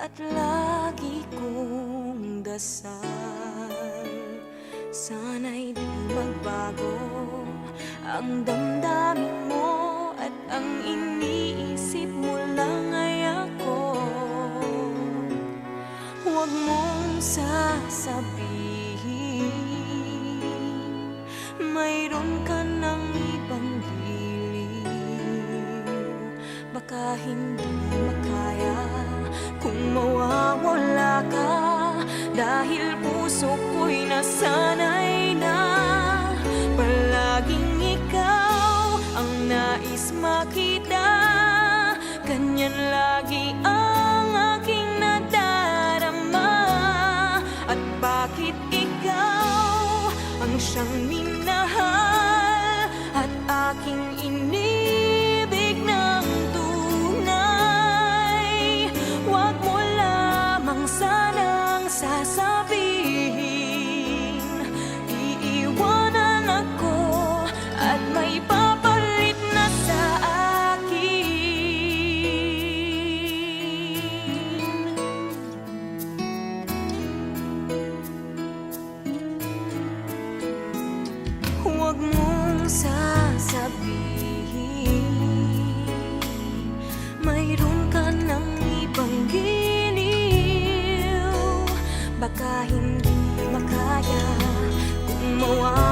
at lagi kong dasal. Sana'y di magbago ang damdamin mo at ang iniisip mo lang ay ako. Huwag mong sasabihin mayroon ka ng ibang giliw. Baka hindi makaya kung mawawala ka, dahil puso ko'y nasanay na palaging ikaw ang nais makita. Ganyan lagi ang aking nadarama. At bakit ikaw ang siyang minahal at aking inibig ng tunay? Huwag mo lamang sanang sasabihin iiwanan ako at may papalit na sa akin. Huwag mong sasabihin mayroon ka ng ibang giliw. Baka hindi makaya kung mawawala